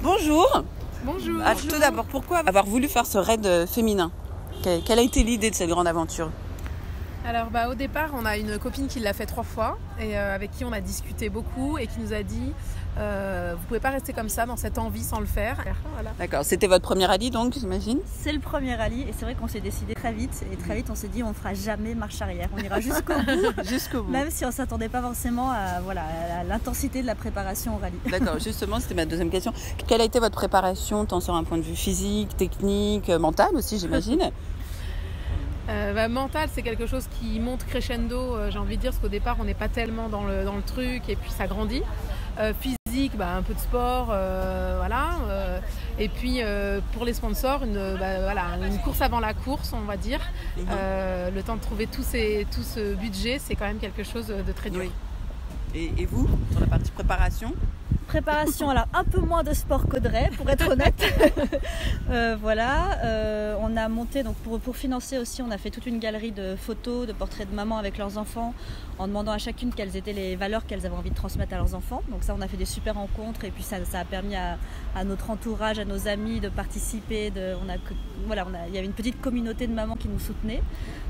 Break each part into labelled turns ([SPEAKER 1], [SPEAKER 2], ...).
[SPEAKER 1] Bonjour.
[SPEAKER 2] Bonjour.
[SPEAKER 1] Alors, tout d'abord, pourquoi avoir voulu faire ce raid féminin? Quelle a été l'idée de cette grande aventure?
[SPEAKER 2] Alors au départ, on a une copine qui l'a fait 3 fois et avec qui on a discuté beaucoup et qui nous a dit vous pouvez pas rester comme ça dans cette envie sans le faire. Voilà.
[SPEAKER 1] D'accord, c'était votre premier rallye donc, j'imagine?
[SPEAKER 3] C'est le premier rallye et c'est vrai qu'on s'est décidé très vite et très vite on s'est dit on fera jamais marche arrière, on ira jusqu'au bout,
[SPEAKER 1] Jusqu'au bout.
[SPEAKER 3] Même si on s'attendait pas forcément à l'intensité de la préparation au rallye.
[SPEAKER 1] D'accord, justement c'était ma deuxième question. Quelle a été votre préparation, tant sur un point de vue physique, technique, mental aussi j'imagine?
[SPEAKER 2] Mental, c'est quelque chose qui monte crescendo, j'ai envie de dire, parce qu'au départ on n'est pas tellement dans le truc et puis ça grandit. Physique, un peu de sport, voilà. Et puis pour les sponsors, une course avant la course, on va dire. Le temps de trouver tout ce budget, c'est quand même quelque chose de très dur.
[SPEAKER 1] Oui. Et vous, sur la partie préparation?
[SPEAKER 3] Préparation, alors un peu moins de sport qu'Audrey, pour être honnête. On a monté, donc pour financer aussi, on a fait toute une galerie de photos, de portraits de mamans avec leurs enfants, en demandant à chacune quelles étaient les valeurs qu'elles avaient envie de transmettre à leurs enfants. Donc ça, on a fait des super rencontres et puis ça a permis à notre entourage, à nos amis de participer. Il y avait une petite communauté de mamans qui nous soutenaient.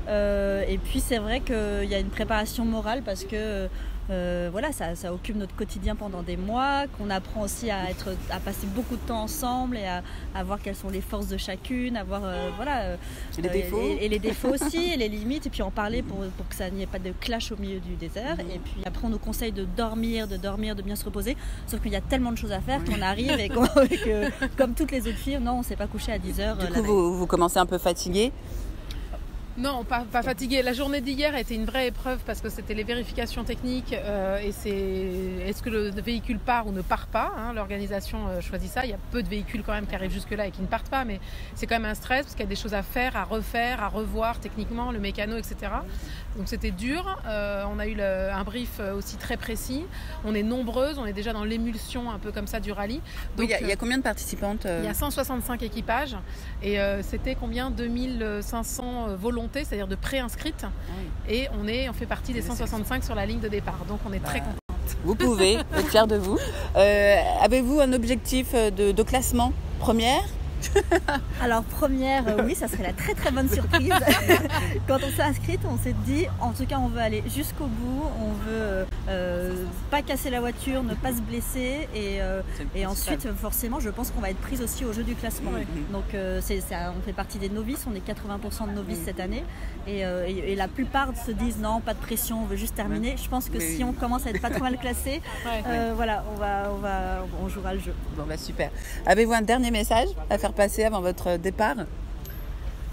[SPEAKER 3] Et puis c'est vrai qu'il y a une préparation morale parce que ça occupe notre quotidien pendant des mois, qu'on apprend aussi à passer beaucoup de temps ensemble et à voir quelles sont les forces de chacune,
[SPEAKER 1] les défauts.
[SPEAKER 3] Et les défauts aussi, et les limites, et puis en parler pour que ça n'y ait pas de clash au milieu du désert. Et puis après on nous conseille de dormir, de bien se reposer, sauf qu'il y a tellement de choses à faire qu'on arrive et que, comme toutes les autres filles, non, on ne s'est pas couché à 10h.
[SPEAKER 1] Du coup vous commencez un peu fatigué?
[SPEAKER 2] Non, pas fatigué. La journée d'hier a été une vraie épreuve parce que c'était les vérifications techniques et est-ce que le véhicule part ou ne part pas, hein, l'organisation choisit ça. Il y a peu de véhicules quand même qui arrivent jusque-là et qui ne partent pas, mais c'est quand même un stress parce qu'il y a des choses à faire, à refaire, à revoir techniquement, le mécano, etc. Donc c'était dur. On a eu un brief aussi très précis. On est nombreuses, on est déjà dans l'émulsion un peu comme ça du rallye. Donc,
[SPEAKER 1] il y a combien de participantes?
[SPEAKER 2] Il y a 165 équipages et c'était combien? 2500 volontaires, c'est-à-dire de pré-inscrites. Et on fait partie des 165 sur la ligne de départ. Donc on est très contents.
[SPEAKER 1] Vous pouvez être fiers de vous. Avez-vous un objectif de classement? Première?
[SPEAKER 3] Alors première, oui, ça serait la très très bonne surprise. Quand on s'est inscrite, on s'est dit, en tout cas on veut aller jusqu'au bout, on veut pas casser la voiture, ne pas se blesser et ensuite forcément je pense qu'on va être prise aussi au jeu du classement. Donc on fait partie des novices, on est 80% de novices cette année et la plupart se disent non, pas de pression, on veut juste terminer. Je pense que si on commence à être pas trop mal classé, on jouera le jeu.
[SPEAKER 1] Bon super. Avez-vous un dernier message à faire passer avant votre départ?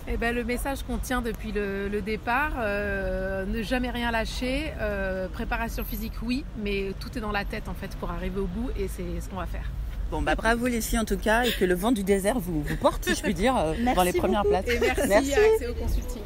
[SPEAKER 2] Le message qu'on tient depuis le départ, ne jamais rien lâcher, préparation physique oui, mais tout est dans la tête en fait pour arriver au bout et c'est ce qu'on va faire.
[SPEAKER 1] Bon bravo les filles en tout cas et que le vent du désert vous porte si je puis dire dans les premières places.
[SPEAKER 2] Et merci. À Axéo Consulting.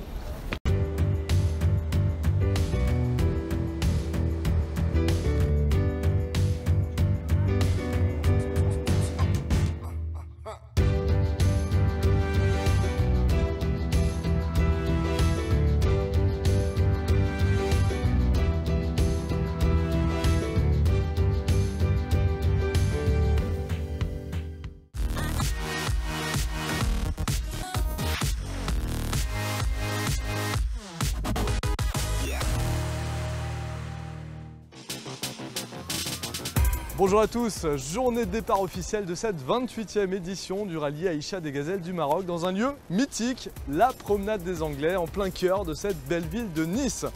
[SPEAKER 4] Bonjour à tous, journée de départ officielle de cette 28e édition du rallye Aïcha des Gazelles du Maroc dans un lieu mythique, la promenade des Anglais en plein cœur de cette belle ville de Nice.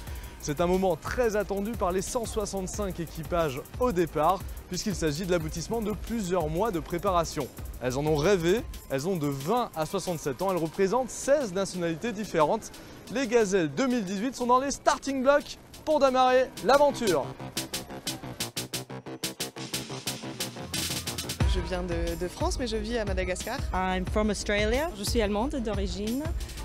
[SPEAKER 4] C'est un moment très attendu par les 165 équipages au départ puisqu'il s'agit de l'aboutissement de plusieurs mois de préparation. Elles en ont rêvé, elles ont de 20 à 67 ans, elles représentent 16 nationalités différentes. Les Gazelles 2018 sont dans les starting blocks pour démarrer l'aventure.
[SPEAKER 5] Je viens de France, mais je vis à Madagascar.
[SPEAKER 6] I'm from Australia. Je suis allemande d'origine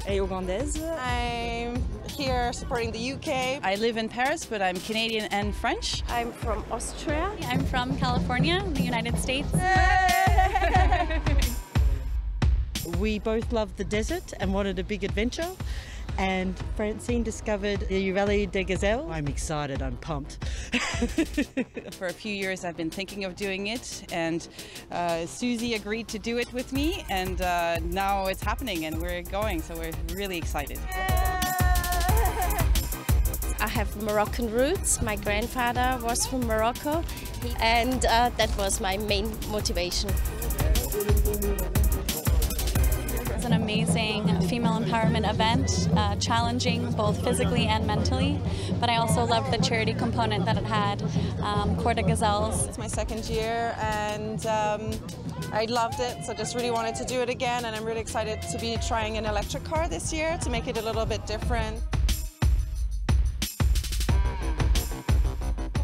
[SPEAKER 6] et ougandaise.
[SPEAKER 7] I'm here supporting the UK.
[SPEAKER 8] I live in Paris, but I'm Canadian and French.
[SPEAKER 7] I'm from Austria.
[SPEAKER 9] I'm from California, the United States.
[SPEAKER 6] We both loved the desert and wanted a big adventure. and Francine discovered the Rallye des Gazelles. I'm excited, I'm pumped.
[SPEAKER 8] For a few years I've been thinking of doing it, and Susie agreed to do it with me, and now it's happening and we're going, so we're really excited.
[SPEAKER 7] I have Moroccan roots. My grandfather was from Morocco, and that was my main motivation.
[SPEAKER 9] It's an amazing female empowerment event, challenging both physically and mentally, but I also loved the charity component that it had, Coeur de Gazelles.
[SPEAKER 7] It's my second year, and I loved it, so just really wanted to do it again, and I'm really excited to be trying an electric car this year to make it a little bit different.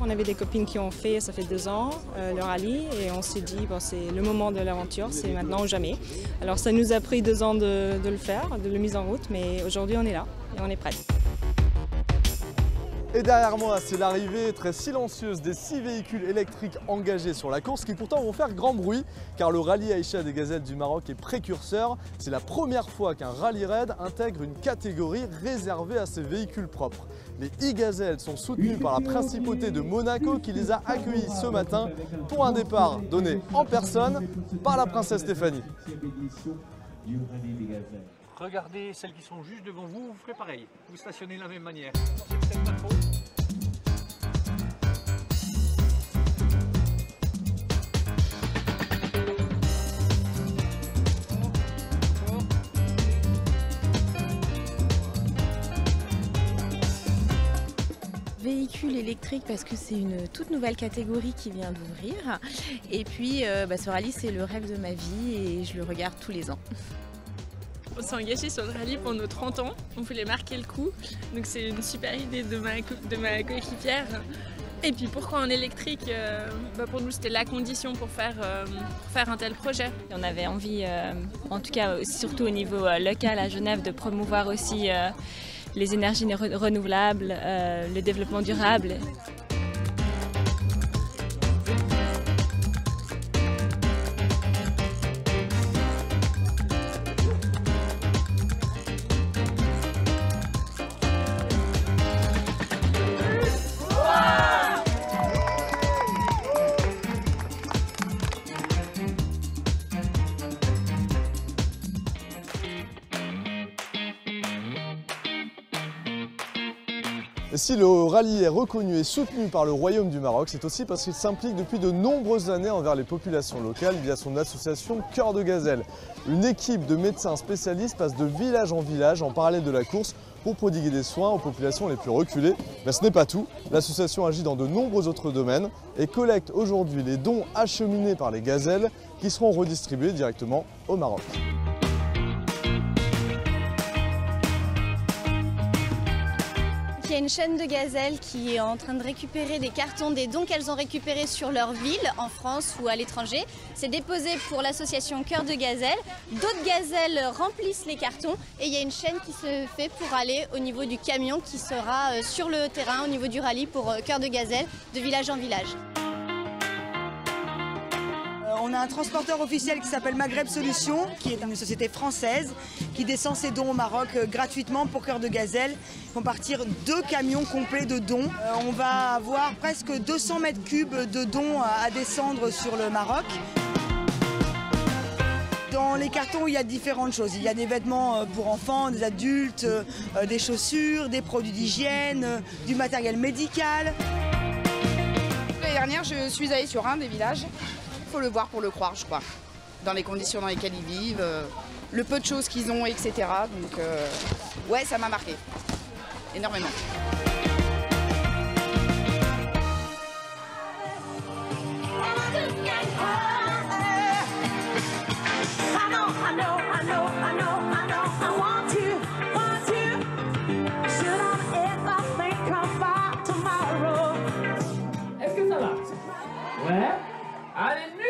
[SPEAKER 6] On avait des copines qui ont fait, ça fait 2 ans, le rallye, et on s'est dit bon, c'est le moment de l'aventure, c'est maintenant ou jamais. Alors ça nous a pris 2 ans de le faire, de le mise en route, mais aujourd'hui on est là et on est prêts.
[SPEAKER 4] Et derrière moi, c'est l'arrivée très silencieuse des 6 véhicules électriques engagés sur la course qui pourtant vont faire grand bruit car le rallye Aïcha des Gazelles du Maroc est précurseur. C'est la première fois qu'un rallye raid intègre une catégorie réservée à ces véhicules propres. Les e-Gazelles sont soutenus par la principauté de Monaco qui les a accueillis ce matin pour un départ donné en personne par la princesse Stéphanie.
[SPEAKER 10] Regardez celles qui sont juste devant vous, vous ferez pareil. Vous stationnez de la même manière.
[SPEAKER 11] Véhicule électrique parce que c'est une toute nouvelle catégorie qui vient d'ouvrir. Et puis ce rallye c'est le rêve de ma vie et je le regarde tous les ans.
[SPEAKER 12] On s'est engagé sur le rallye pour nos 30 ans, on voulait marquer le coup, donc c'est une super idée de ma coéquipière. Et puis pourquoi en électrique, pour nous c'était la condition pour faire un tel projet.
[SPEAKER 13] On avait envie, en tout cas surtout au niveau local à Genève, de promouvoir aussi les énergies renouvelables, le développement durable.
[SPEAKER 4] Et si le rallye est reconnu et soutenu par le Royaume du Maroc, c'est aussi parce qu'il s'implique depuis de nombreuses années envers les populations locales via son association Coeur de Gazelle. Une équipe de médecins spécialistes passe de village en village en parallèle de la course pour prodiguer des soins aux populations les plus reculées. Mais ce n'est pas tout, l'association agit dans de nombreux autres domaines et collecte aujourd'hui les dons acheminés par les gazelles qui seront redistribués directement au Maroc.
[SPEAKER 14] Il y a une chaîne de gazelles qui est en train de récupérer des cartons des dons qu'elles ont récupérés sur leur ville, en France ou à l'étranger. C'est déposé pour l'association Coeur de Gazelle. D'autres gazelles remplissent les cartons et il y a une chaîne qui se fait pour aller au niveau du camion qui sera sur le terrain au niveau du rallye pour Coeur de Gazelle, de village en village.
[SPEAKER 15] On a un transporteur officiel qui s'appelle Maghreb Solutions, qui est une société française, qui descend ses dons au Maroc gratuitement pour Coeur de Gazelle. Ils vont partir 2 camions complets de dons. On va avoir presque 200 mètres cubes de dons à descendre sur le Maroc. Dans les cartons, il y a différentes choses. Il y a des vêtements pour enfants, des adultes, des chaussures, des produits d'hygiène, du matériel médical.
[SPEAKER 16] L'année dernière, je suis allée sur un des villages. Il faut le voir pour le croire, je crois, dans les conditions dans lesquelles ils vivent, le peu de choses qu'ils ont, etc. Donc, ouais, ça m'a marqué, énormément.
[SPEAKER 17] Est-ce que ça va? Ouais. Allez, musique!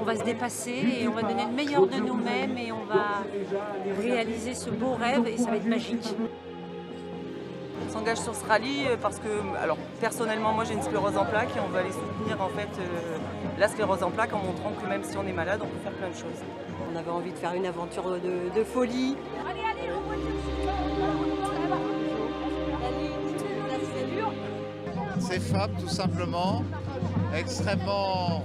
[SPEAKER 18] on va se dépasser et on va donner le meilleur de nous-mêmes et on va réaliser ce beau rêve et ça va être magique.
[SPEAKER 19] On s'engage sur ce rallye parce que, alors personnellement, moi j'ai une sclérose en plaques et on va aller soutenir en fait la sclérose en plaques en montrant que même si on est malade, on peut faire plein de choses.
[SPEAKER 18] On avait envie de faire une aventure de folie.
[SPEAKER 20] Ces femmes, tout simplement, extrêmement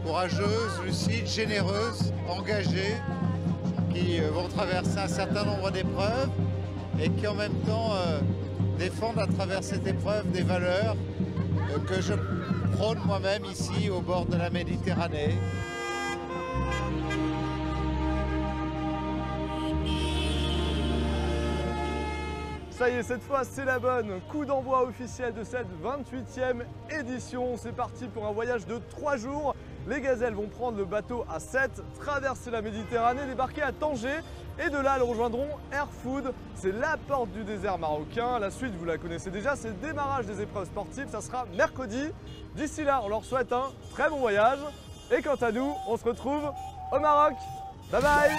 [SPEAKER 20] courageuses, lucides, généreuses, engagées, qui vont traverser un certain nombre d'épreuves et qui en même temps défendent à travers cette épreuve des valeurs que je prône moi-même ici au bord de la Méditerranée.
[SPEAKER 4] Ça y est, cette fois c'est la bonne. Coup d'envoi officiel de cette 28e édition. C'est parti pour un voyage de 3 jours. Les gazelles vont prendre le bateau à 7, traverser la Méditerranée, débarquer à Tanger et de là elles rejoindront Air Food. C'est la porte du désert marocain. La suite vous la connaissez déjà, c'est le démarrage des épreuves sportives. Ça sera mercredi. D'ici là, on leur souhaite un très bon voyage. Et quant à nous, on se retrouve au Maroc. Bye bye.